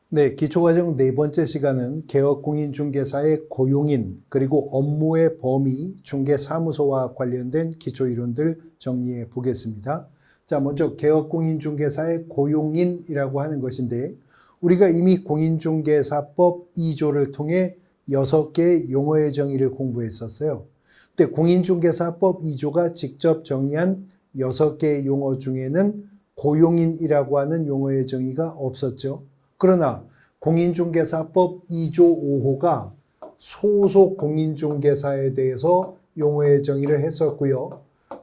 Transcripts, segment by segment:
네, 기초과정 네 번째 시간은 개업공인중개사의 고용인 그리고 업무의 범위, 중개사무소와 관련된 기초이론들 정리해 보겠습니다. 자, 먼저 개업공인중개사의 고용인이라고 하는 것인데 우리가 이미 공인중개사법 2조를 통해 6개의 용어의 정의를 공부했었어요. 근데 공인중개사법 2조가 직접 정의한 6개의 용어 중에는 고용인이라고 하는 용어의 정의가 없었죠. 그러나 공인중개사법 2조 5호가 소속 공인중개사에 대해서 용어의 정의를 했었고요.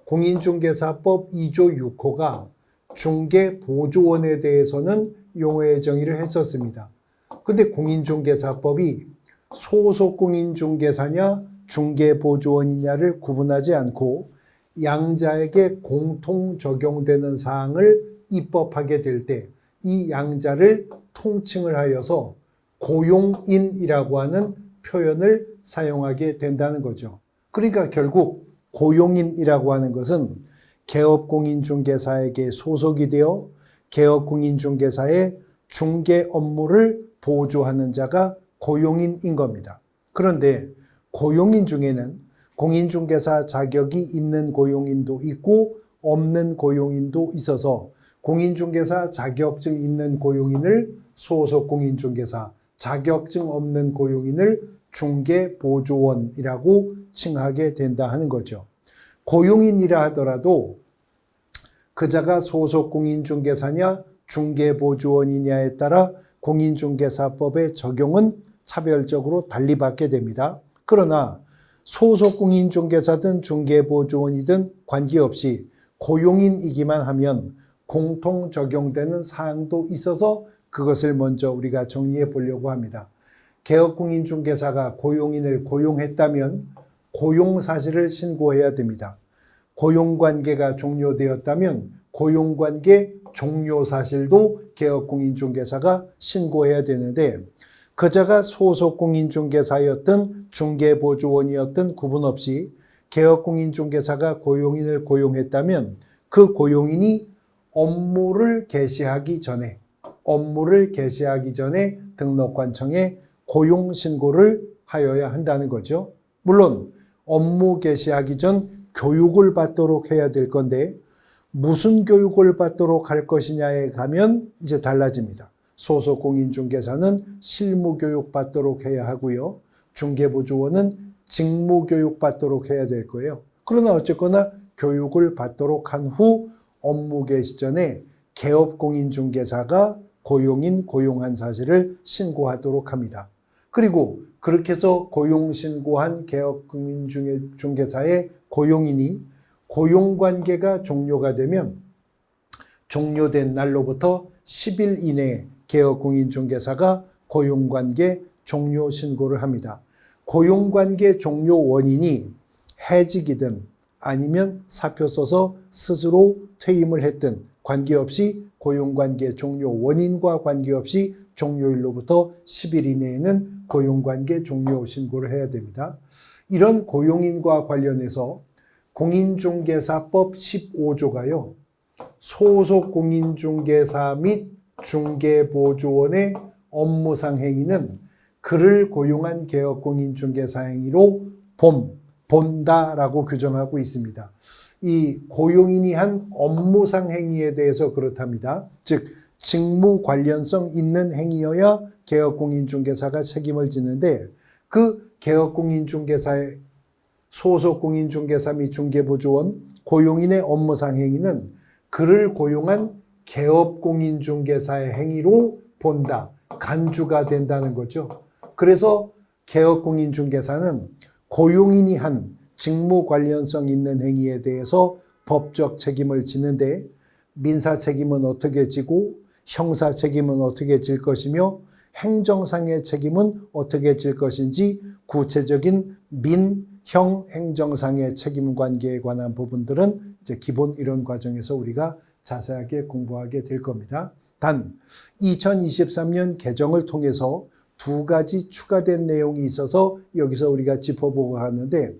공인중개사법 2조 6호가 중개보조원에 대해서는 용어의 정의를 했었습니다. 근데 공인중개사법이 소속 공인중개사냐 중개보조원이냐를 구분하지 않고 양자에게 공통 적용되는 사항을 입법하게 될 때 이 양자를 통칭을 하여서 고용인이라고 하는 표현을 사용하게 된다는 거죠. 그러니까 결국 고용인이라고 하는 것은 개업공인중개사에게 소속이 되어 개업공인중개사의 중개 업무를 보조하는 자가 고용인인 겁니다. 그런데 고용인 중에는 공인중개사 자격이 있는 고용인도 있고 없는 고용인도 있어서 공인중개사 자격증 있는 고용인을 소속 공인중개사, 자격증 없는 고용인을 중개보조원이라고 칭하게 된다 하는 거죠. 고용인이라 하더라도 그자가 소속 공인중개사냐 중개보조원이냐에 따라 공인중개사법의 적용은 차별적으로 달리 받게 됩니다. 그러나 소속 공인중개사든 중개보조원이든 관계없이 고용인이기만 하면 공통 적용되는 사항도 있어서 그것을 먼저 우리가 정리해 보려고 합니다. 개업공인중개사가 고용인을 고용했다면 고용사실을 신고해야 됩니다. 고용관계가 종료되었다면 고용관계 종료사실도 개업공인중개사가 신고해야 되는데 그자가 소속 공인중개사였든 중개보조원이었든 구분 없이 개업공인중개사가 고용인을 고용했다면 그 고용인이 업무를 개시하기 전에 등록관청에 고용신고를 하여야 한다는 거죠. 물론 업무 개시하기 전 교육을 받도록 해야 될 건데 무슨 교육을 받도록 할 것이냐에 가면 이제 달라집니다. 소속 공인중개사는 실무교육 받도록 해야 하고요. 중개보조원은 직무교육 받도록 해야 될 거예요. 그러나 어쨌거나 교육을 받도록 한 후 업무 개시 전에 개업공인중개사가 고용인 고용한 사실을 신고하도록 합니다. 그리고 그렇게 해서 고용신고한 개업공인중개사의 고용인이 고용관계가 종료가 되면 종료된 날로부터 10일 이내에 개업공인중개사가 고용관계 종료 신고를 합니다. 고용관계 종료 원인이 해직이든 아니면 사표 써서 스스로 퇴임을 했든 관계없이 고용관계 종료 원인과 관계없이 종료일로부터 10일 이내에는 고용관계 종료 신고를 해야 됩니다. 이런 고용인과 관련해서 공인중개사법 15조가요. 소속 공인중개사 및 중개보조원의 업무상 행위는 그를 고용한 개업공인중개사 행위로 본다라고 규정하고 있습니다. 이 고용인이 한 업무상 행위에 대해서 그렇답니다. 즉 직무 관련성 있는 행위여야 개업공인중개사가 책임을 지는데 그 개업공인중개사의 소속 공인중개사 및 중개보조원 고용인의 업무상 행위는 그를 고용한 개업공인중개사의 행위로 본다. 간주가 된다는 거죠. 그래서 개업공인중개사는 고용인이 한 직무 관련성 있는 행위에 대해서 법적 책임을 지는데 민사 책임은 어떻게 지고 형사 책임은 어떻게 질 것이며 행정상의 책임은 어떻게 질 것인지 구체적인 민, 형, 행정상의 책임 관계에 관한 부분들은 이제 기본 이론 과정에서 우리가 자세하게 공부하게 될 겁니다. 단 2023년 개정을 통해서 두 가지 추가된 내용이 있어서 여기서 우리가 짚어보고 하는데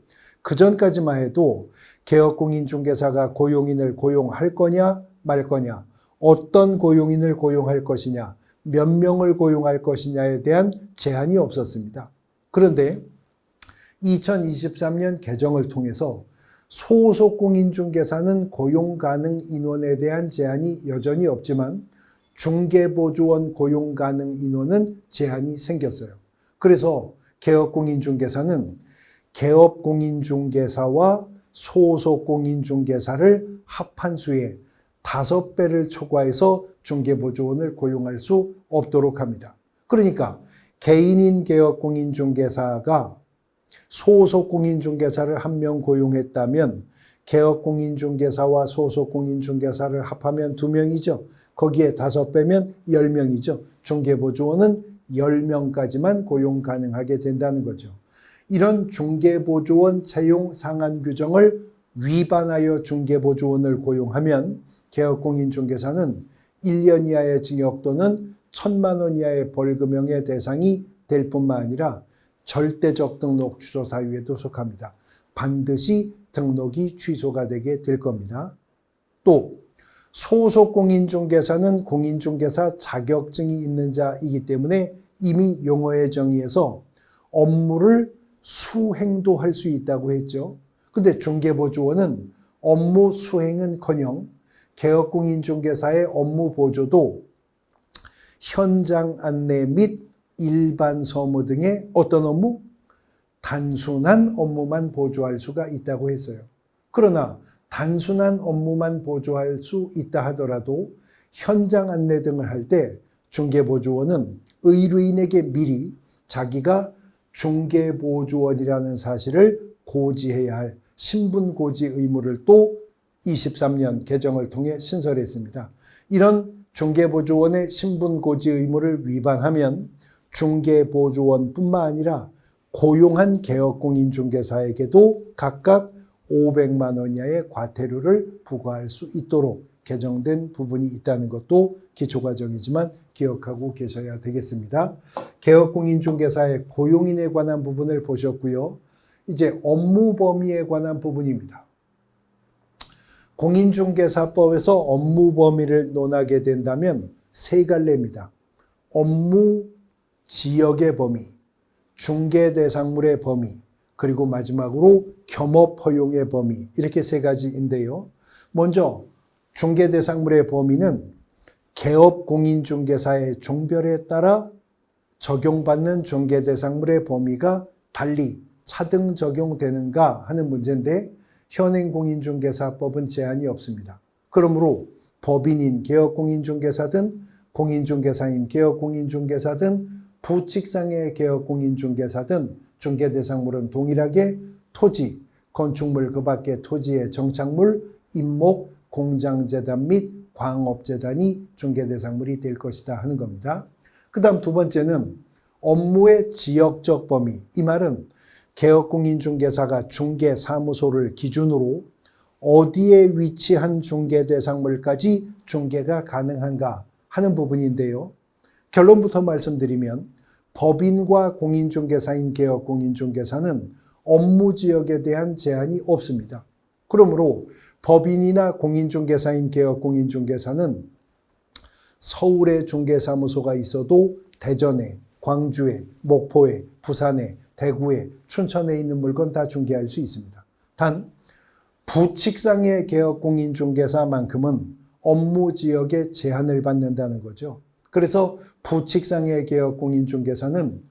그전까지만 해도 개업공인중개사가 고용인을 고용할 거냐 말 거냐 어떤 고용인을 고용할 것이냐 몇 명을 고용할 것이냐에 대한 제한이 없었습니다. 그런데 2023년 개정을 통해서 소속 공인중개사는 고용 가능 인원에 대한 제한이 여전히 없지만 중개보조원 고용 가능 인원은 제한이 생겼어요. 그래서 개업공인중개사는 개업공인중개사와 소속공인중개사를 합한 수에 5배를 초과해서 중개보조원을 고용할 수 없도록 합니다. 그러니까 개인인 개업공인중개사가 소속공인중개사를 1명 고용했다면 개업공인중개사와 소속공인중개사를 합하면 2명이죠. 거기에 5배면 10명이죠. 중개보조원은 10명까지만 고용 가능하게 된다는 거죠. 이런 중개보조원 채용 상한 규정을 위반하여 중개보조원을 고용하면 개업공인중개사는 1년 이하의 징역 또는 1,000만 원 이하의 벌금형의 대상이 될 뿐만 아니라 절대적 등록 취소 사유에도 속합니다. 반드시 등록이 취소가 되게 될 겁니다. 또 소속 공인중개사는 공인중개사 자격증이 있는 자이기 때문에 이미 용어의 정의에서 업무를 수행도 할 수 있다고 했죠. 근데 중개보조원은 업무 수행은커녕 개업공인중개사의 업무 보조도 현장 안내 및 일반 서무 등의 어떤 업무? 단순한 업무만 보조할 수가 있다고 했어요. 그러나 단순한 업무만 보조할 수 있다 하더라도 현장 안내 등을 할 때 중개보조원은 의뢰인에게 미리 자기가 중개보조원이라는 사실을 고지해야 할 신분고지 의무를 또 23년 개정을 통해 신설했습니다. 이런 중개보조원의 신분고지 의무를 위반하면 중개보조원뿐만 아니라 고용한 개업공인중개사에게도 각각 500만 원 이하의 과태료를 부과할 수 있도록 개정된 부분이 있다는 것도 기초과정이지만 기억하고 계셔야 되겠습니다. 개업공인중개사의 고용인에 관한 부분을 보셨고요. 이제 업무 범위에 관한 부분입니다. 공인중개사법에서 업무 범위를 논하게 된다면 3갈래입니다. 업무 지역의 범위, 중개대상물의 범위, 그리고 마지막으로 겸업 허용의 범위, 이렇게 3가지인데요. 먼저 중개대상물의 범위는 개업공인중개사의 종별에 따라 적용받는 중개대상물의 범위가 달리 차등 적용되는가 하는 문제인데 현행공인중개사법은 제한이 없습니다. 그러므로 법인인 개업공인중개사든 공인중개사인 개업공인중개사든 부칙상의 개업공인중개사든 중개대상물은 동일하게 토지, 건축물 그 밖의 토지의 정착물, 임목, 공장재단 및 광업재단이 중개대상물이 될 것이다 하는 겁니다. 그 다음 2번째는 업무의 지역적 범위. 이 말은 개업공인중개사가 중개사무소를 기준으로 어디에 위치한 중개대상물까지 중개가 가능한가 하는 부분인데요. 결론부터 말씀드리면 법인과 공인중개사인 개업공인중개사는 업무지역에 대한 제한이 없습니다. 그러므로 법인이나 공인중개사인 개업공인중개사는 서울에 중개사무소가 있어도 대전에, 광주에, 목포에, 부산에, 대구에, 춘천에 있는 물건 다 중개할 수 있습니다. 단 부칙상의 개업공인중개사만큼은 업무지역에 제한을 받는다는 거죠. 그래서 부칙상의 개업공인중개사는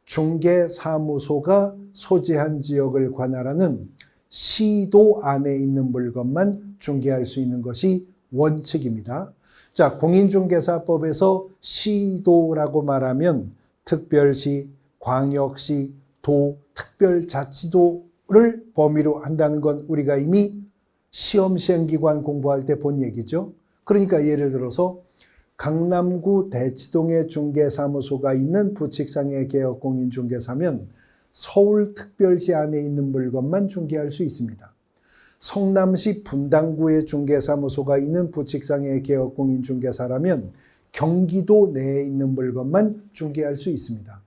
중개사무소가 소재한 지역을 관할하는 시도 안에 있는 물건만 중개할 수 있는 것이 원칙입니다. 자, 공인중개사법에서 시도라고 말하면 특별시, 광역시, 도, 특별자치도를 범위로 한다는 건 우리가 이미 시험 시행기관 공부할 때 본 얘기죠. 그러니까 예를 들어서 강남구 대치동에 중개사무소가 있는 부칙상의 개업공인중개사면 서울특별시 안에 있는 물건만 중개할 수 있습니다. 성남시 분당구에 중개사무소가 있는 부칙상의 개업공인중개사라면 경기도 내에 있는 물건만 중개할 수 있습니다.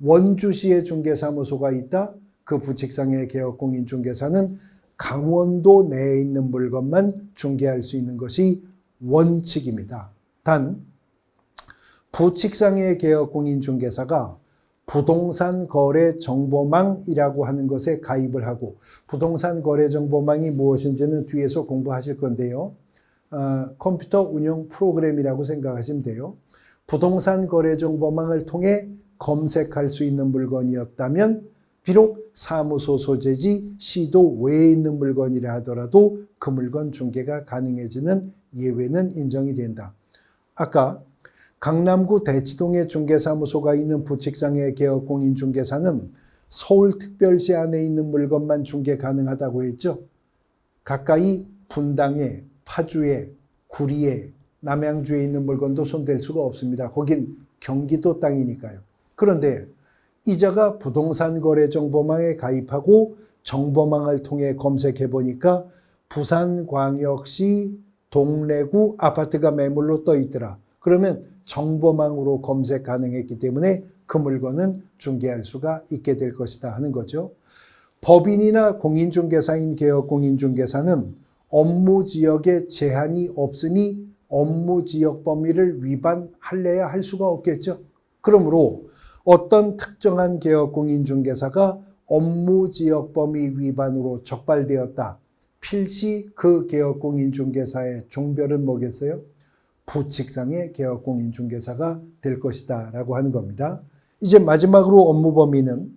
원주시에 중개사무소가 있다? 그 부칙상의 개업공인중개사는 강원도 내에 있는 물건만 중개할 수 있는 것이 원칙입니다. 단 부칙상의 개업공인중개사가 부동산 거래 정보망이라고 하는 것에 가입을 하고, 부동산 거래 정보망이 무엇인지는 뒤에서 공부하실 건데요. 컴퓨터 운영 프로그램이라고 생각하시면 돼요. 부동산 거래 정보망을 통해 검색할 수 있는 물건이었다면 비록 사무소 소재지 시도 외에 있는 물건이라 하더라도 그 물건 중개가 가능해지는 예외는 인정이 된다. 아까 강남구 대치동에 중개사무소가 있는 부칙상의 개업공인중개사는 서울특별시 안에 있는 물건만 중개 가능하다고 했죠. 가까이 분당에, 파주에, 구리에, 남양주에 있는 물건도 손댈 수가 없습니다. 거긴 경기도 땅이니까요. 그런데 이자가 부동산 거래 정보망에 가입하고 정보망을 통해 검색해 보니까 부산광역시 동래구 아파트가 매물로 떠 있더라. 그러면 정보망으로 검색 가능했기 때문에 그 물건은 중개할 수가 있게 될 것이다 하는 거죠. 법인이나 공인중개사인 개업공인중개사는 업무 지역에 제한이 없으니 업무 지역 범위를 위반할래야 할 수가 없겠죠. 그러므로 어떤 특정한 개업공인중개사가 업무 지역 범위 위반으로 적발되었다. 필시 그 개업공인중개사의 종별은 뭐겠어요? 부칙상의 개업공인중개사가 될 것이다 라고 하는 겁니다. 이제 마지막으로 업무 범위는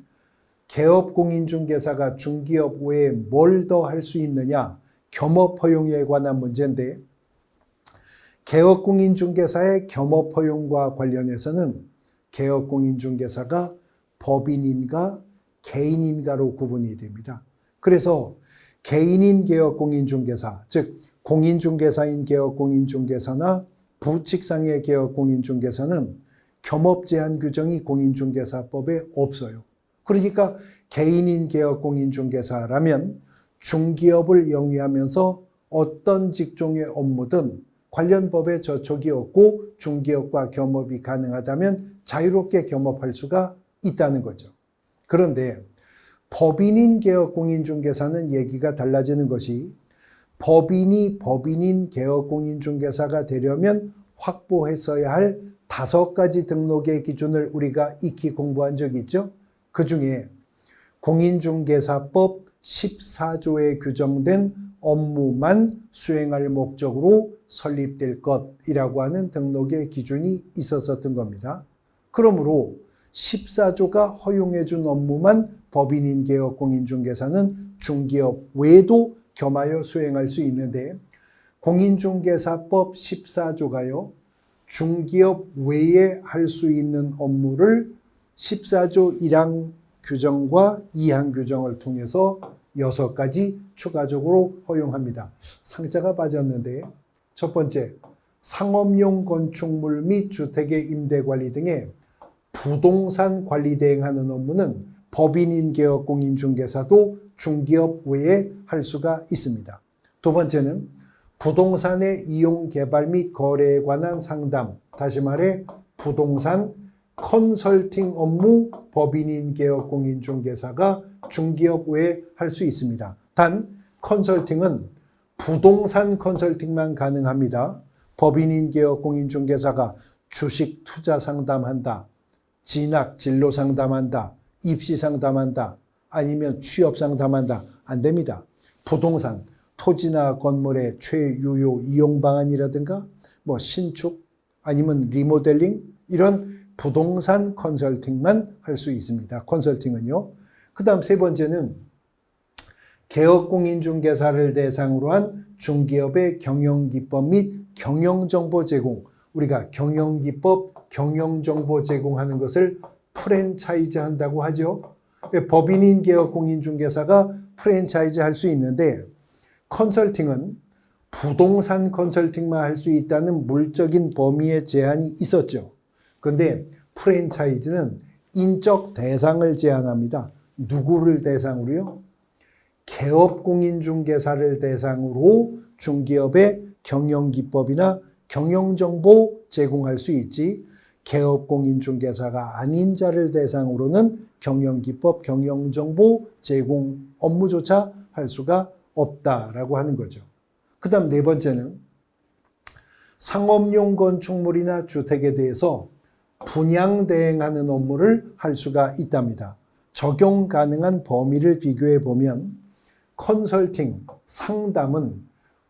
개업공인중개사가 중기업 외에 뭘 더 할 수 있느냐, 겸업 허용에 관한 문제인데, 개업공인중개사의 겸업 허용과 관련해서는 개업공인중개사가 법인인가 개인인가로 구분이 됩니다. 그래서 개인인 개업공인중개사, 즉 공인중개사인 개업공인중개사나 부칙상의 개업공인중개사는 겸업 제한 규정이 공인중개사법에 없어요. 그러니까 개인인 개업공인중개사라면 중기업을 영위하면서 어떤 직종의 업무든 관련 법에 저촉이 없고 중기업과 겸업이 가능하다면 자유롭게 겸업할 수가 있다는 거죠. 그런데 법인인 개업공인중개사는 얘기가 달라지는 것이, 법인이 법인인 개업공인중개사가 되려면 확보했어야 할 5가지 등록의 기준을 우리가 익히 공부한 적이 있죠. 그 중에 공인중개사법 14조에 규정된 업무만 수행할 목적으로 설립될 것이라고 하는 등록의 기준이 있었던 겁니다. 그러므로 14조가 허용해 준 업무만 법인인 개업공인중개사는 중기업 외에도 겸하여 수행할 수 있는데, 공인중개사법 14조가요, 중기업 외에 할 수 있는 업무를 14조 1항 규정과 2항 규정을 통해서 6가지 추가적으로 허용합니다. 상자가 빠졌는데, 첫 번째, 상업용 건축물 및 주택의 임대관리 등의 부동산 관리 대행하는 업무는 법인인 개업공인중개사도 중기업 외에 할 수가 있습니다. 두 번째는 부동산의 이용 개발 및 거래에 관한 상담, 다시 말해 부동산 컨설팅 업무 법인인 개업공인중개사가 중기업 외에 할 수 있습니다. 단 컨설팅은 부동산 컨설팅만 가능합니다. 법인인 개업공인중개사가 주식 투자 상담한다, 진학 진로 상담한다, 입시 상담한다, 아니면 취업 상담한다, 안 됩니다. 부동산, 토지나 건물의 최유효 이용 방안이라든가 뭐 신축 아니면 리모델링, 이런 부동산 컨설팅만 할 수 있습니다. 컨설팅은요. 그 다음 세 번째는 개업공인중개사를 대상으로 한 중기업의 경영기법 및 경영정보 제공, 우리가 경영기법, 경영정보 제공하는 것을 프랜차이즈 한다고 하죠. 법인인 개업공인중개사가 프랜차이즈 할 수 있는데, 컨설팅은 부동산 컨설팅만 할 수 있다는 물적인 범위의 제한이 있었죠. 그런데 프랜차이즈는 인적 대상을 제한합니다. 누구를 대상으로요? 개업공인중개사를 대상으로 중기업의 경영기법이나 경영정보 제공할 수 있지, 개업공인중개사가 아닌 자를 대상으로는 경영기법, 경영정보 제공 업무조차 할 수가 없다라고 하는 거죠. 그 다음 네 번째는 상업용 건축물이나 주택에 대해서 분양대행하는 업무를 할 수가 있답니다. 적용 가능한 범위를 비교해 보면 컨설팅, 상담은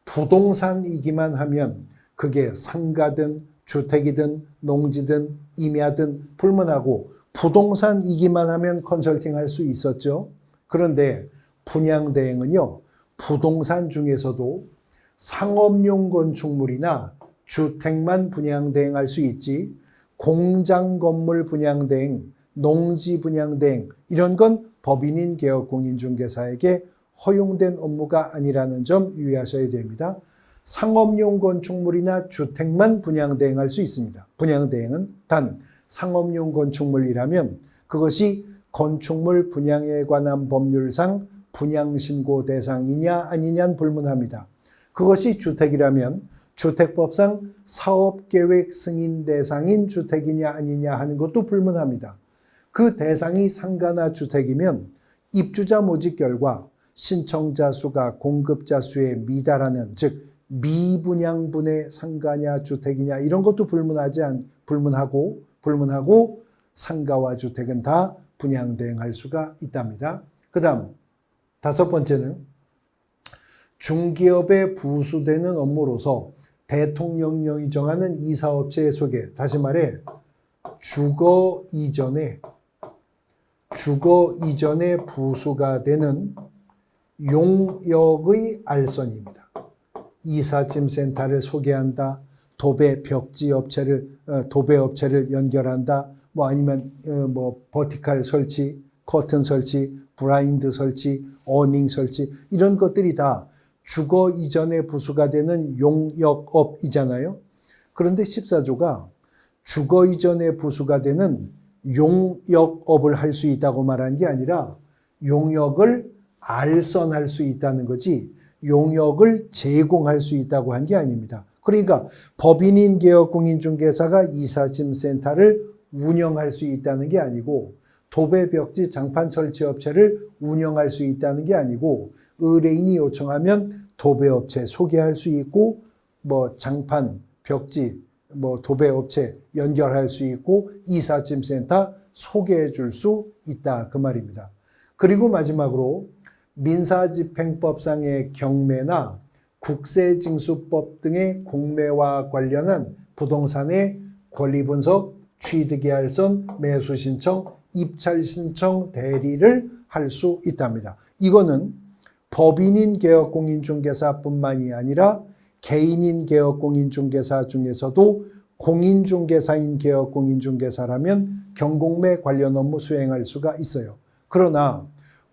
부동산이기만 하면 그게 상가든 주택이든 농지든 임야든 불문하고 부동산이기만 하면 컨설팅 할 수 있었죠. 그런데 분양대행은요, 부동산 중에서도 상업용 건축물이나 주택만 분양대행할 수 있지, 공장 건물 분양대행, 농지 분양대행 이런 건 법인인 개업공인중개사에게 허용된 업무가 아니라는 점 유의하셔야 됩니다. 상업용 건축물이나 주택만 분양대행할 수 있습니다. 분양대행은 단 상업용 건축물이라면 그것이 건축물 분양에 관한 법률상 분양신고 대상이냐 아니냐는 불문합니다. 그것이 주택이라면 주택법상 사업계획 승인 대상인 주택이냐 아니냐 하는 것도 불문합니다. 그 대상이 상가나 주택이면 입주자 모집 결과 신청자 수가 공급자 수에 미달하는, 즉 미분양분의 상가냐 주택이냐 이런 것도 불문하고 상가와 주택은 다 분양대행할 수가 있답니다. 그 다음 5번째는 중기업에 부수되는 업무로서 대통령령이 정하는 이사업체의 소개, 다시 말해 주거 이전에 부수가 되는 용역의 알선입니다. 이삿짐센터를 소개한다, 도배업체를 연결한다, 아니면 버티칼 설치, 커튼 설치, 브라인드 설치, 어닝 설치 이런 것들이 다 주거 이전에 부수가 되는 용역업이잖아요. 그런데 14조가 주거 이전에 부수가 되는 용역업을 할 수 있다고 말한 게 아니라 용역을 알선할 수 있다는 거지 용역을 제공할 수 있다고 한 게 아닙니다. 그러니까 법인인 개업공인중개사가 이삿짐센터를 운영할 수 있다는 게 아니고 도배벽지 장판 설치 업체를 운영할 수 있다는 게 아니고 의뢰인이 요청하면 도배업체 소개할 수 있고 장판, 벽지, 도배업체 연결할 수 있고 이삿짐센터 소개해 줄 수 있다 그 말입니다. 그리고 마지막으로 민사집행법상의 경매나 국세징수법 등의 공매와 관련한 부동산의 권리분석, 취득계약선, 매수신청, 입찰신청 대리를 할 수 있답니다. 이거는 법인인 개업공인중개사뿐만이 아니라 개인인 개업공인중개사 중에서도 공인중개사인 개업공인중개사라면 경공매 관련 업무 수행할 수가 있어요. 그러나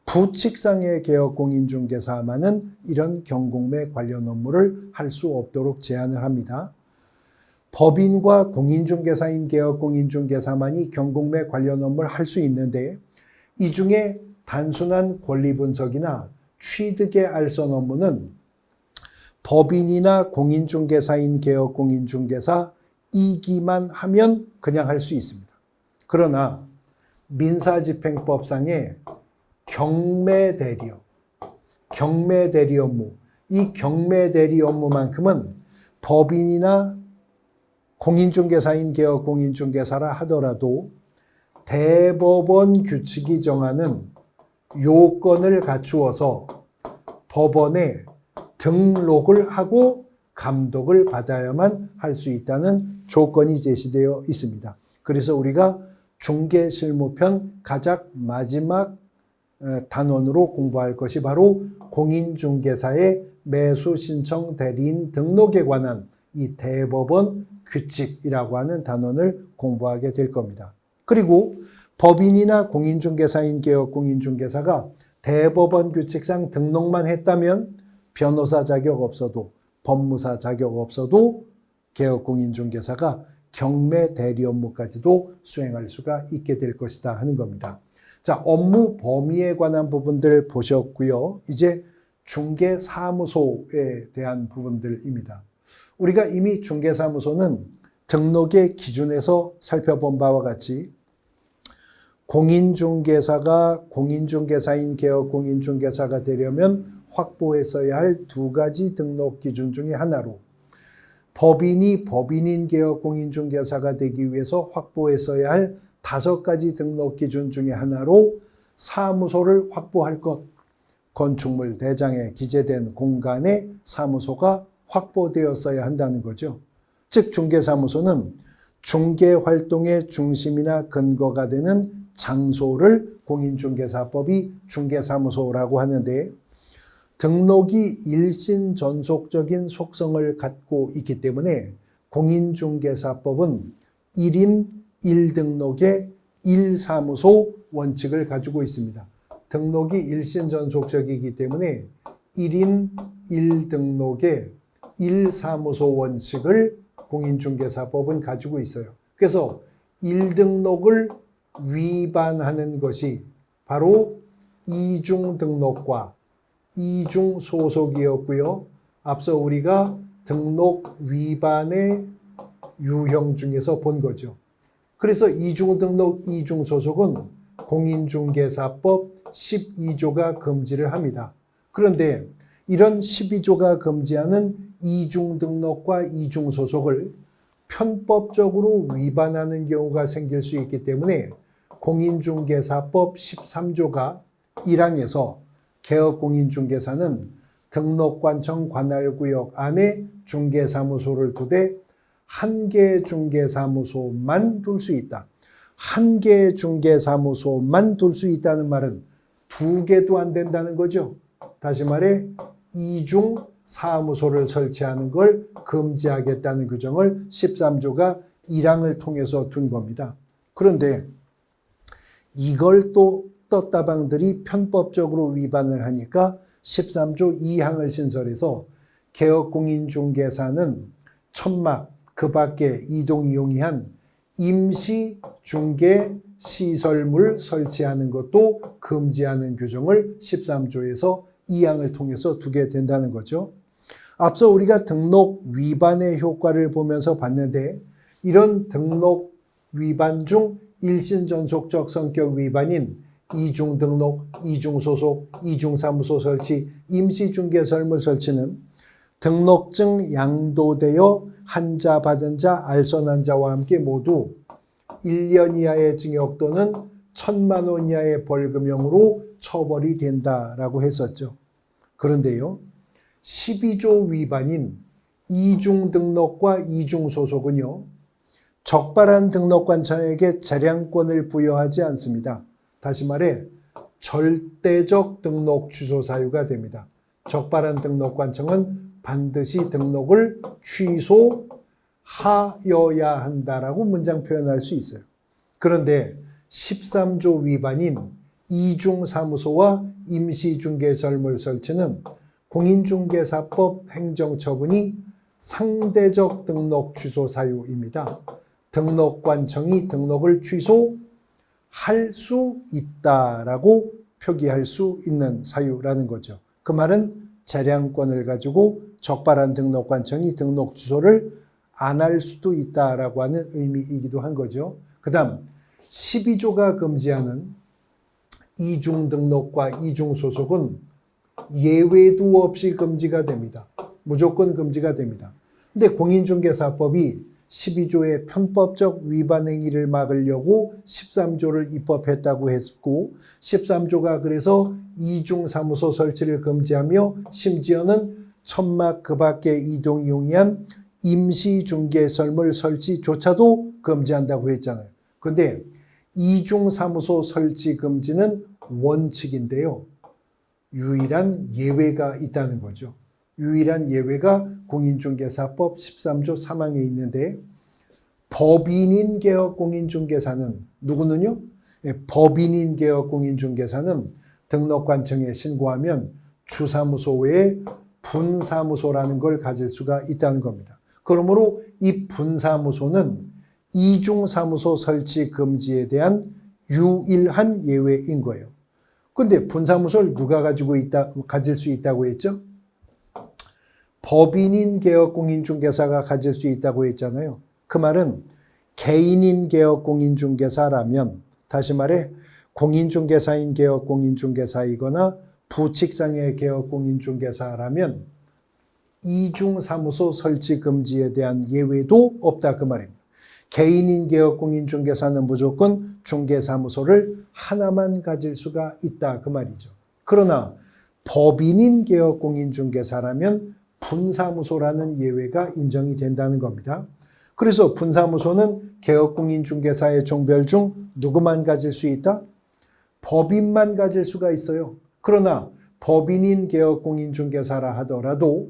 부칙상의 개업공인중개사만은 이런 경공매 관련 업무를 할 수 없도록 제한을 합니다. 법인과 공인중개사인 개업공인중개사만이 경공매 관련 업무를 할 수 있는데 이 중에 단순한 권리분석이나 취득의 알선 업무는 법인이나 공인중개사인 개업공인중개사이기만 하면 그냥 할 수 있습니다. 그러나 민사집행법상의 경매대리 업무, 이 경매대리 업무만큼은 법인이나 공인중개사인 개업공인중개사라 하더라도 대법원 규칙이 정하는 요건을 갖추어서 법원에 등록을 하고 감독을 받아야만 할 수 있다는 조건이 제시되어 있습니다. 그래서 우리가 중개실무편 가장 마지막 단원으로 공부할 것이 바로 공인중개사의 매수신청 대리인 등록에 관한 이 대법원 규칙이라고 하는 단원을 공부하게 될 겁니다. 그리고 법인이나 공인중개사인 개업공인중개사가 대법원 규칙상 등록만 했다면 변호사 자격 없어도 법무사 자격 없어도 개업공인중개사가 경매 대리 업무까지도 수행할 수가 있게 될 것이다 하는 겁니다. 자, 업무 범위에 관한 부분들 보셨고요. 이제 중개사무소에 대한 부분들입니다. 우리가 이미 중개사무소는 등록의 기준에서 살펴본 바와 같이 공인중개사가 공인중개사인 개업공인중개사가 되려면 확보했어야 할 2가지 등록 기준 중에 하나로 법인이 법인인 개업 공인중개사가 되기 위해서 확보했어야 할 5가지 등록 기준 중에 하나로 사무소를 확보할 것. 건축물 대장에 기재된 공간에 사무소가 확보되었어야 한다는 거죠. 즉 중개사무소는 중개활동의 중심이나 근거가 되는 장소를 공인중개사법이 중개사무소라고 하는데, 등록이 일신전속적인 속성을 갖고 있기 때문에 공인중개사법은 1인 1등록의 1사무소 원칙을 가지고 있습니다. 등록이 일신전속적이기 때문에 1인 1등록의 1사무소 원칙을 공인중개사법은 가지고 있어요. 그래서 1등록을 위반하는 것이 바로 이중등록과 이중소속이었고요. 앞서 우리가 등록 위반의 유형 중에서 본 거죠. 그래서 이중등록, 이중소속은 공인중개사법 12조가 금지를 합니다. 그런데 이런 12조가 금지하는 이중등록과 이중소속을 편법적으로 위반하는 경우가 생길 수 있기 때문에 공인중개사법 13조가 1항에서 개업공인중개사는 등록관청 관할구역 안에 중개사무소를 두되 한 개의 중개사무소만 둘 수 있다. 한 개의 중개사무소만 둘 수 있다는 말은 2개도 안 된다는 거죠. 다시 말해 이중 사무소를 설치하는 걸 금지하겠다는 규정을 13조가 1항을 통해서 둔 겁니다. 그런데 이걸 또 떴다방들이 편법적으로 위반을 하니까 13조 2항을 신설해서 개업공인중개사는 천막 그 밖에 이동이용이한 임시중개시설물 설치하는 것도 금지하는 규정을 13조에서 2항을 통해서 두게 된다는 거죠. 앞서 우리가 등록 위반의 효과를 보면서 봤는데, 이런 등록 위반 중 일신전속적 성격 위반인 이중등록, 이중소속, 이중사무소 설치, 임시중개설물 설치는 등록증 양도되어 한자 받은 자, 알선한 자와 함께 모두 1년 이하의 징역 또는 1,000만 원 이하의 벌금형으로 처벌이 된다라고 했었죠. 그런데요, 12조 위반인 이중등록과 이중소속은요, 적발한 등록관청에게 재량권을 부여하지 않습니다. 다시 말해 절대적 등록 취소 사유가 됩니다. 적발한 등록관청은 반드시 등록을 취소하여야 한다라고 문장 표현할 수 있어요. 그런데 13조 위반인 이중사무소와 임시중개설물 설치는 공인중개사법 행정처분이 상대적 등록 취소 사유입니다. 등록관청이 등록을 취소할 수 있다라고 표기할 수 있는 사유라는 거죠. 그 말은 재량권을 가지고 적발한 등록관청이 등록 취소를 안 할 수도 있다라고 하는 의미이기도 한 거죠. 그 다음 12조가 금지하는 이중등록과 이중소속은 예외도 없이 금지가 됩니다. 무조건 금지가 됩니다. 근데 공인중개사법이 12조의 편법적 위반 행위를 막으려고 13조를 입법했다고 했고, 13조가 그래서 이중사무소 설치를 금지하며 심지어는 천막 그 밖에 이동 이용한 임시중개설물 설치조차도 금지한다고 했잖아요. 그런데 이중사무소 설치 금지는 원칙인데요, 유일한 예외가 있다는 거죠. 유일한 예외가 공인중개사법 13조 3항에 있는데, 법인인 개업공인중개사는 누구는요? 법인인 개업공인중개사는 등록관청에 신고하면 주사무소 외에 분사무소라는 걸 가질 수가 있다는 겁니다. 그러므로 이 분사무소는 이중사무소 설치 금지에 대한 유일한 예외인 거예요. 근데 분사무소를 누가 가질 수 있다고 했죠? 법인인 개업공인중개사가 가질 수 있다고 했잖아요. 그 말은 개인인 개업공인중개사라면, 다시 말해 공인중개사인 개업공인중개사이거나 부칙상의 개업공인중개사라면 이중사무소 설치 금지에 대한 예외도 없다 그 말입니다. 개인인 개업 공인중개사는 무조건 중개사무소를 하나만 가질 수가 있다 그 말이죠. 그러나 법인인 개업 공인중개사라면 분사무소라는 예외가 인정이 된다는 겁니다. 그래서 분사무소는 개업 공인중개사의 종별 중 누구만 가질 수 있다? 법인만 가질 수가 있어요. 그러나 법인인 개업 공인중개사라 하더라도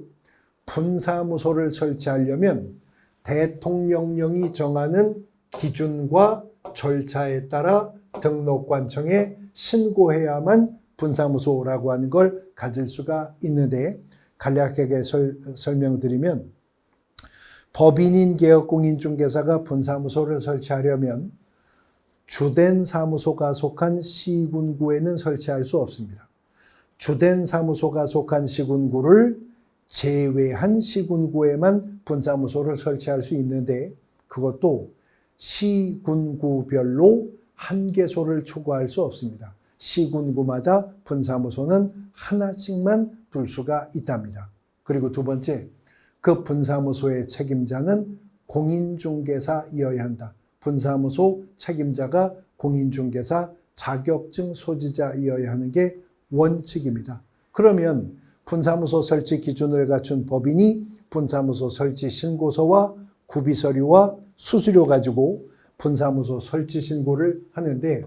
분사무소를 설치하려면 대통령령이 정하는 기준과 절차에 따라 등록관청에 신고해야만 분사무소라고 하는 걸 가질 수가 있는데, 간략하게 설명드리면 법인인 개업공인중개사가 분사무소를 설치하려면 주된 사무소가 속한 시군구에는 설치할 수 없습니다. 주된 사무소가 속한 시군구를 제외한 시군구에만 분사무소를 설치할 수 있는데, 그것도 시군구별로 한 개소를 초과할 수 없습니다. 시군구마다 분사무소는 하나씩만 둘 수가 있답니다. 그리고 두 번째, 그 분사무소의 책임자는 공인중개사이어야 한다. 분사무소 책임자가 공인중개사 자격증 소지자이어야 하는 게 원칙입니다. 그러면 분사무소 설치 기준을 갖춘 법인이 분사무소 설치 신고서와 구비서류와 수수료 가지고 분사무소 설치 신고를 하는데,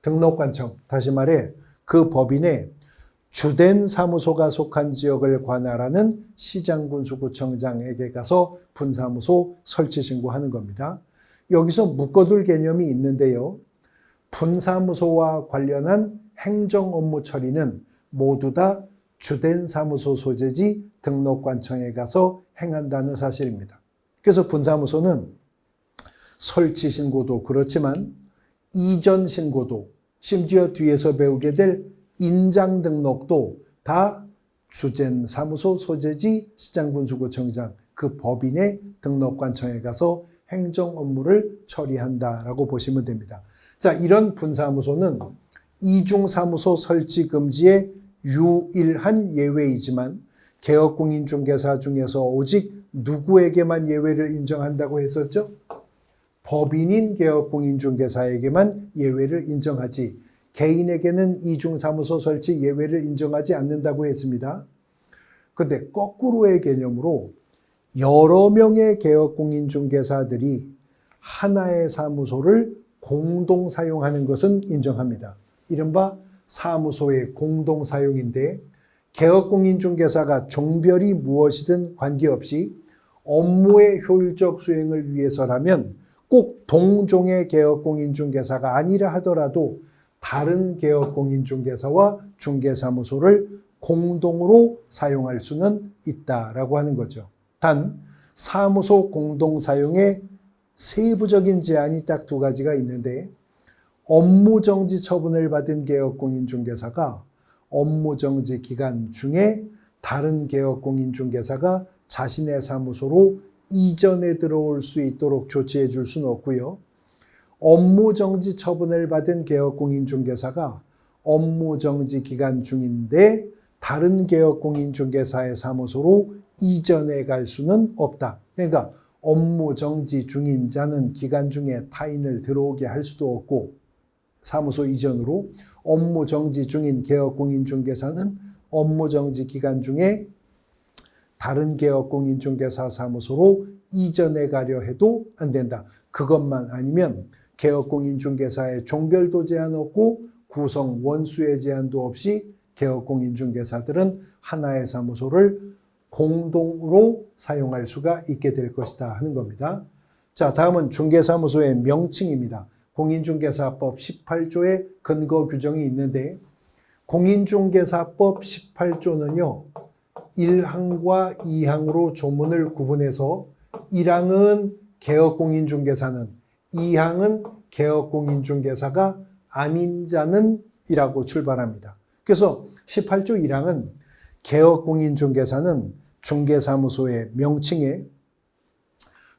등록관청, 다시 말해 그 법인의 주된 사무소가 속한 지역을 관할하는 시장군수구청장에게 가서 분사무소 설치 신고하는 겁니다. 여기서 묶어둘 개념이 있는데요. 분사무소와 관련한 행정 업무 처리는 모두 다 주된 사무소 소재지 등록관청에 가서 행한다는 사실입니다. 그래서 분사무소는 설치 신고도 그렇지만 이전 신고도, 심지어 뒤에서 배우게 될 인장 등록도 다 주된 사무소 소재지 시장군수구청장, 그 법인의 등록관청에 가서 행정 업무를 처리한다라고 보시면 됩니다. 자, 이런 분사무소는 이중사무소 설치 금지의 유일한 예외이지만 개업공인중개사 중에서 오직 누구에게만 예외를 인정한다고 했었죠? 법인인 개업공인중개사에게만 예외를 인정하지, 개인에게는 이중사무소 설치 예외를 인정하지 않는다고 했습니다. 그런데 거꾸로의 개념으로 여러 명의 개업공인중개사들이 하나의 사무소를 공동 사용하는 것은 인정합니다. 이른바 사무소의 공동 사용인데, 개업공인중개사가 종별이 무엇이든 관계없이 업무의 효율적 수행을 위해서라면 꼭 동종의 개업공인중개사가 아니라 하더라도 다른 개업공인중개사와 중개사무소를 공동으로 사용할 수는 있다라고 하는 거죠. 단 사무소 공동 사용의 세부적인 제한이 딱 두 가지가 있는데, 업무정지 처분을 받은 개업공인중개사가 업무정지 기간 중에 다른 개업공인중개사가 자신의 사무소로 이전에 들어올 수 있도록 조치해 줄 수는 없고요. 업무정지 처분을 받은 개업공인중개사가 업무정지 기간 중인데 다른 개업공인중개사의 사무소로 이전해 갈 수는 없다. 그러니까 업무정지 중인 자는 기간 중에 타인을 들어오게 할 수도 없고, 사무소 이전으로 업무정지 중인 개업공인중개사는 업무정지 기간 중에 다른 개업공인중개사 사무소로 이전해 가려 해도 안 된다. 그것만 아니면 개업공인중개사의 종별도 제한 없고 구성 원수의 제한도 없이 개업공인중개사들은 하나의 사무소를 공동으로 사용할 수가 있게 될 것이다 하는 겁니다. 자, 다음은 중개사무소의 명칭입니다. 공인중개사법 18조의 근거 규정이 있는데, 공인중개사법 18조는요 1항과 2항으로 조문을 구분해서 1항은 개업공인중개사는, 2항은 개업공인중개사가 아닌 자는 이라고 출발합니다. 그래서 18조 1항은 개업공인중개사는 중개사무소의 명칭에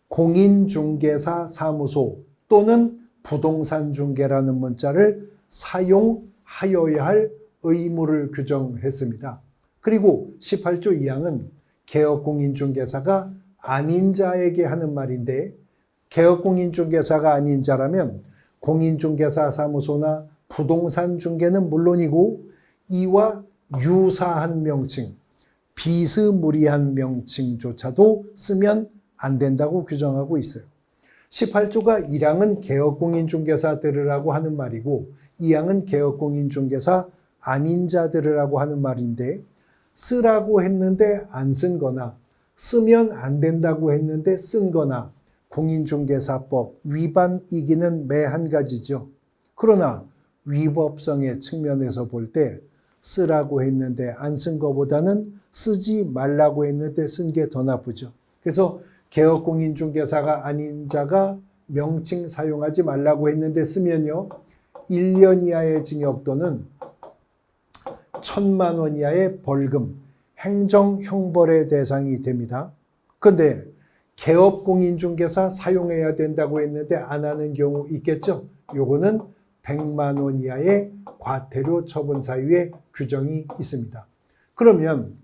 공인중개사 사무소 또는 부동산중개라는 문자를 사용하여야 할 의무를 규정했습니다. 그리고 18조 2항은 개업공인중개사가 아닌 자에게 하는 말인데, 개업공인중개사가 아닌 자라면 공인중개사 사무소나 부동산 중개는 물론이고 이와 유사한 명칭, 비스무리한 명칭조차도 쓰면 안 된다고 규정하고 있어요. 18조가 1항은 개업공인중개사 들으라고 하는 말이고 2항은 개업공인중개사 아닌 자 들으라고 하는 말인데, 쓰라고 했는데 안 쓴 거나 쓰면 안 된다고 했는데 쓴 거나 공인중개사법 위반이기는 매 한 가지죠. 그러나 위법성의 측면에서 볼 때 쓰라고 했는데 안 쓴 거보다는 쓰지 말라고 했는데 쓴 게 더 나쁘죠. 그래서 개업공인중개사가 아닌 자가 명칭 사용하지 말라고 했는데 쓰면요, 1년 이하의 징역 또는 1,000만 원 이하의 벌금, 행정형벌의 대상이 됩니다. 그런데 개업공인중개사 사용해야 된다고 했는데 안 하는 경우 있겠죠. 요거는 100만 원 이하의 과태료 처분 사유의 규정이 있습니다. 그러면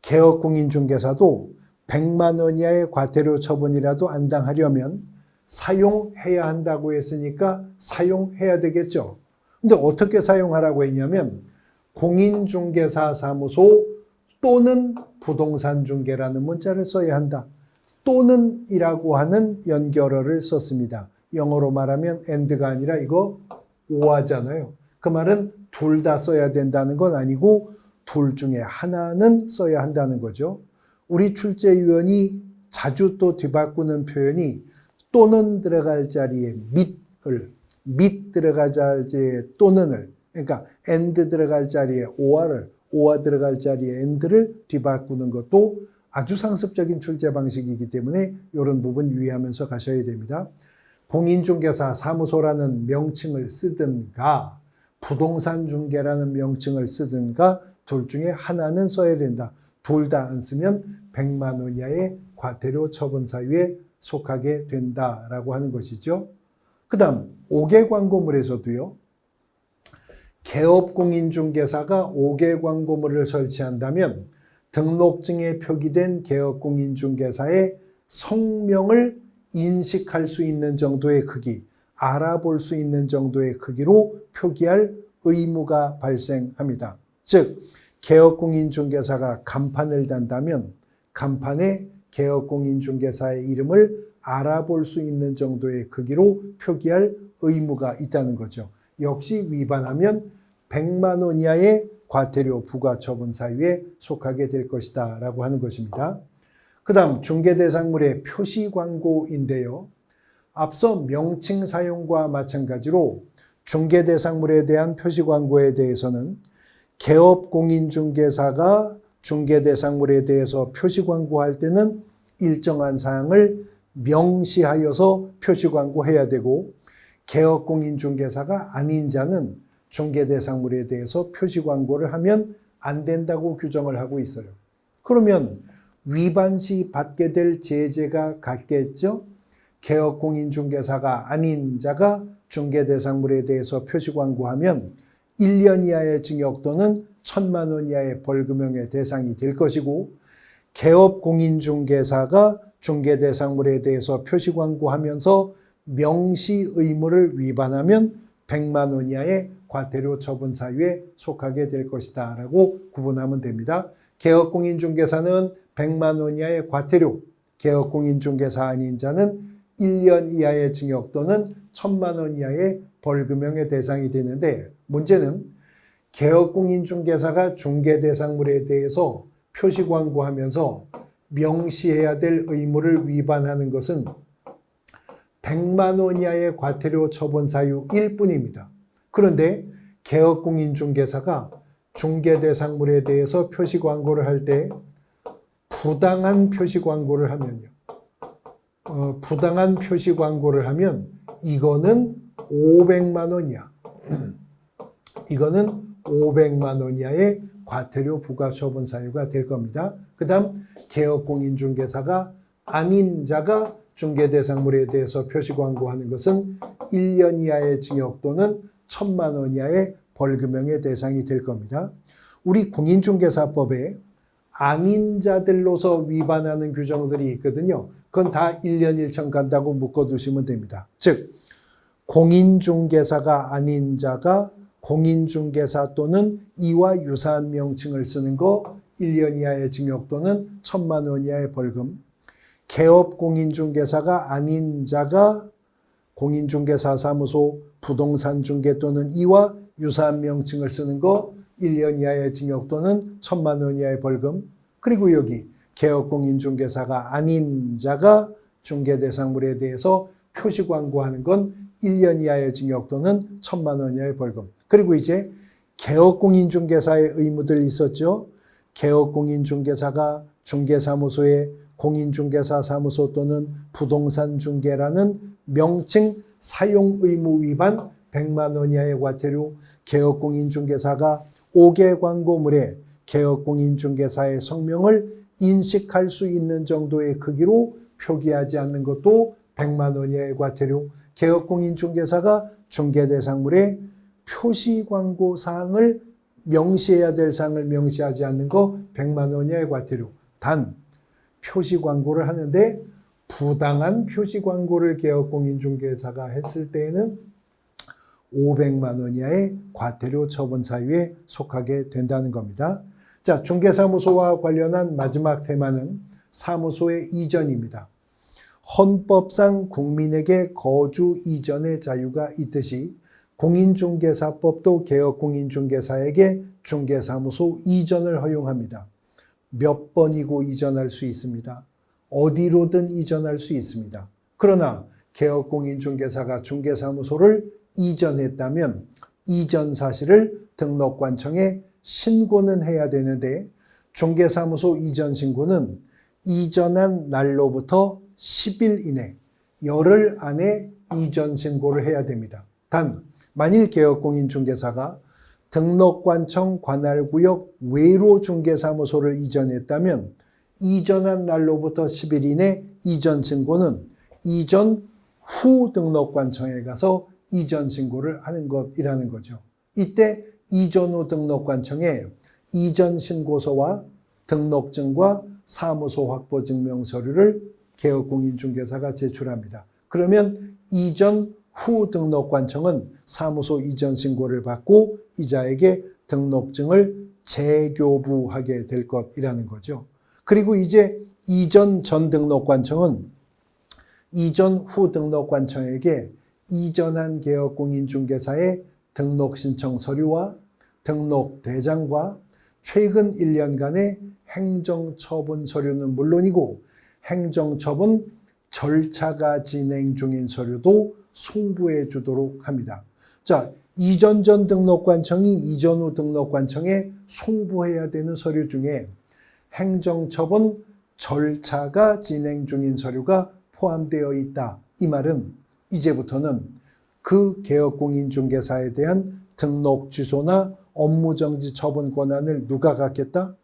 개업공인중개사도 100만 원 이하의 과태료 처분이라도 안 당하려면 사용해야 한다고 했으니까 사용해야 되겠죠. 근데 어떻게 사용하라고 했냐면 공인중개사 사무소 또는 부동산 중개라는 문자를 써야 한다. 또는 이라고 하는 연결어를 썼습니다. 영어로 말하면 and가 아니라 이거 or잖아요. 그 말은 둘 다 써야 된다는 건 아니고 둘 중에 하나는 써야 한다는 거죠. 우리 출제위원이 자주 또 뒤바꾸는 표현이 또는 들어갈 자리에 밑 들어갈 자리에 또는을, 그러니까 and 들어갈 자리에 or 들어갈 자리에 and를 뒤바꾸는 것도 아주 상습적인 출제 방식이기 때문에 이런 부분 유의하면서 가셔야 됩니다. 공인중개사 사무소라는 명칭을 쓰든가 부동산 중개라는 명칭을 쓰든가 둘 중에 하나는 써야 된다. 둘 다 안 쓰면 100만 원 이하의 과태료 처분 사유에 속하게 된다라고 하는 것이죠. 그 다음 5개 광고물에서도요, 개업공인중개사가 5개 광고물을 설치한다면 등록증에 표기된 개업공인중개사의 성명을 인식할 수 있는 정도의 크기, 알아볼 수 있는 정도의 크기로 표기할 의무가 발생합니다. 즉, 개업공인중개사가 간판을 단다면 간판에 개업공인중개사의 이름을 알아볼 수 있는 정도의 크기로 표기할 의무가 있다는 거죠. 역시 위반하면 100만 원 이하의 과태료 부과처분 사유에 속하게 될 것이다 라고 하는 것입니다. 그 다음 중개대상물의 표시광고인데요. 앞서 명칭 사용과 마찬가지로 중개대상물에 대한 표시광고에 대해서는 개업공인중개사가 중개대상물에 대해서 표시광고할 때는 일정한 사항을 명시하여서 표시광고해야 되고, 개업공인중개사가 아닌 자는 중개대상물에 대해서 표시광고를 하면 안 된다고 규정을 하고 있어요. 그러면 위반 시 받게 될 제재가 같겠죠? 개업공인중개사가 아닌 자가 중개대상물에 대해서 표시광고하면 1년 이하의 징역 또는 1,000만 원 이하의 벌금형의 대상이 될 것이고, 개업공인중개사가 중개대상물에 대해서 표시광고하면서 명시 의무를 위반하면 100만 원 이하의 과태료 처분 사유에 속하게 될 것이다 라고 구분하면 됩니다. 개업공인중개사는 100만 원 이하의 과태료, 개업공인중개사 아닌 자는 1년 이하의 징역 또는 1,000만 원 이하의 벌금형의 대상이 되는데, 문제는 개업공인중개사가 중개대상물에 대해서 표시광고하면서 명시해야 될 의무를 위반하는 것은 100만 원 이하의 과태료 처분 사유일 뿐입니다. 그런데 개업공인중개사가 중개대상물에 대해서 표시광고를 할 때 부당한 표시광고를 하면요. 부당한 표시광고를 하면 이거는 500만 원 이하. 이거는 500만 원 이하의 과태료 부과처분 사유가 될 겁니다. 그 다음 개업공인중개사가 아닌 자가 중개대상물에 대해서 표시광고하는 것은 1년 이하의 징역 또는 1,000만 원 이하의 벌금형의 대상이 될 겁니다. 우리 공인중개사법에 아닌 자들로서 위반하는 규정들이 있거든요. 그건 다 1년 1천 간다고 묶어두시면 됩니다. 즉 공인중개사가 아닌 자가 공인중개사 또는 이와 유사한 명칭을 쓰는 거 1년 이하의 징역 또는 1,000만 원 이하의 벌금. 개업 공인중개사가 아닌 자가 공인중개사 사무소, 부동산 중개 또는 이와 유사한 명칭을 쓰는 거 1년 이하의 징역 또는 1,000만 원 이하의 벌금. 그리고 여기 개업 공인중개사가 아닌 자가 중개대상물에 대해서 표시 광고하는 건 1년 이하의 징역 또는 1,000만 원 이하의 벌금. 그리고 이제 개업 공인중개사의 의무들 있었죠. 개업 공인중개사가 중개사무소에 공인중개사 사무소 또는 부동산 중개라는 명칭 사용 의무 위반 100만 원 이하의 과태료. 개업 공인중개사가 5개 광고물에 개업 공인중개사의 성명을 인식할 수 있는 정도의 크기로 표기하지 않는 것도 100만 원 이하의 과태료. 개업 공인중개사가 중개대상물에 표시 광고 사항을 명시해야 될 사항을 명시하지 않는 거 100만 원 이하의 과태료. 단 표시 광고를 하는데 부당한 표시 광고를 개업 공인중개사가 했을 때에는 500만 원 이하의 과태료 처분 사유에 속하게 된다는 겁니다. 자, 중개사무소와 관련한 마지막 테마는 사무소의 이전입니다. 헌법상 국민에게 거주 이전의 자유가 있듯이 공인중개사법도 개업 공인중개사에게 중개사무소 이전을 허용합니다. 몇 번이고 이전할 수 있습니다. 어디로든 이전할 수 있습니다. 그러나 개업 공인중개사가 중개사무소를 이전했다면 이전 사실을 등록관청에 신고는 해야 되는데 중개사무소 이전 신고는 이전한 날로부터 10일 이내, 열흘 안에 이전 신고를 해야 됩니다. 단 만일 개업 공인중개사가 등록관청 관할구역 외로 중개사무소를 이전했다면 이전한 날로부터 10일 이내 이전 신고는 이전 후 등록관청에 가서 이전 신고를 하는 것이라는 거죠. 이때 이전 후 등록관청에 이전 신고서와 등록증과 사무소 확보 증명 서류를 개업 공인중개사가 제출합니다. 그러면 이전 후 등록관청은 사무소 이전 신고를 받고 이자에게 등록증을 재교부하게 될 것이라는 거죠. 그리고 이제 이전 전 등록관청은 이전 후 등록관청에게 이전한 개업 공인중개사의 등록 신청 서류와 등록 대장과 최근 1년간의 행정처분 서류는 물론이고 행정처분 절차가 진행 중인 서류도 송부해 주도록 합니다. 자, 이전 전 등록관청이 이전 후 등록관청에 송부해야 되는 서류 중에 행정처분 절차가 진행 중인 서류가 포함되어 있다. 이 말은 이제부터는 그 개업 공인중개사에 대한 등록 취소나 업무정지 처분 권한을 누가 갖겠다?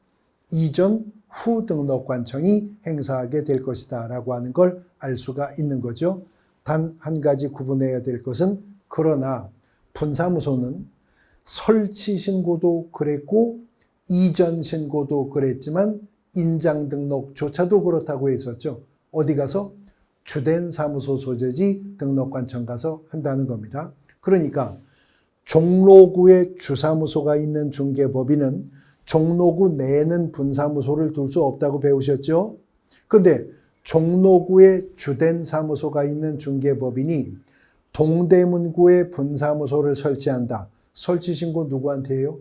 이전 후 등록관청이 행사하게 될 것이다 라고 하는 걸 알 수가 있는 거죠. 단 한 가지 구분해야 될 것은 그러나 분사무소는 설치 신고도 그랬고 이전 신고도 그랬지만 인장 등록조차도 그렇다고 했었죠. 어디 가서? 주된 사무소 소재지 등록관청 가서 한다는 겁니다. 그러니까 종로구에 주사무소가 있는 중개법인은 종로구 내에는 분사무소를 둘 수 없다고 배우셨죠? 근데 종로구에 주된 사무소가 있는 중개법인이 동대문구에 분사무소를 설치한다. 설치 신고 누구한테 해요?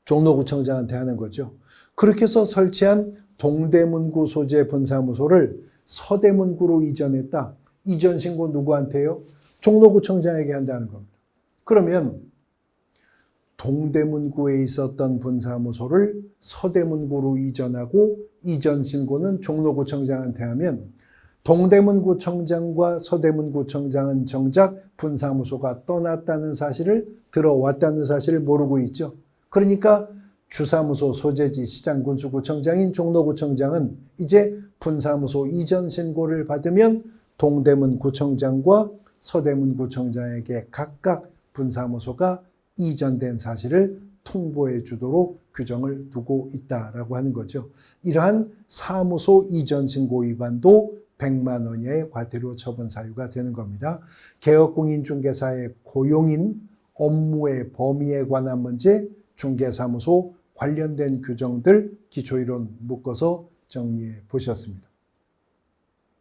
종로구청장한테 하는 거죠. 그렇게 해서 설치한 동대문구 소재 분사무소를 서대문구로 이전했다. 이전 신고 누구한테 해요? 종로구청장에게 한다는 겁니다. 그러면 동대문구에 있었던 분사무소를 서대문구로 이전하고 이전 신고는 종로구청장한테 하면 동대문구청장과 서대문구청장은 정작 분사무소가 떠났다는 사실을 들어왔다는 사실을 모르고 있죠. 그러니까 주사무소 소재지 시장군수구청장인 종로구청장은 이제 분사무소 이전 신고를 받으면 동대문구청장과 서대문구청장에게 각각 분사무소가 이전된 사실을 통보해 주도록 규정을 두고 있다라고 하는 거죠. 이러한 사무소 이전 신고 위반도 100만 원 이하의 과태료 처분 사유가 되는 겁니다. 개업공인중개사의 고용인 업무의 범위에 관한 문제, 중개사무소 관련된 규정들 기초이론 묶어서 정리해 보셨습니다.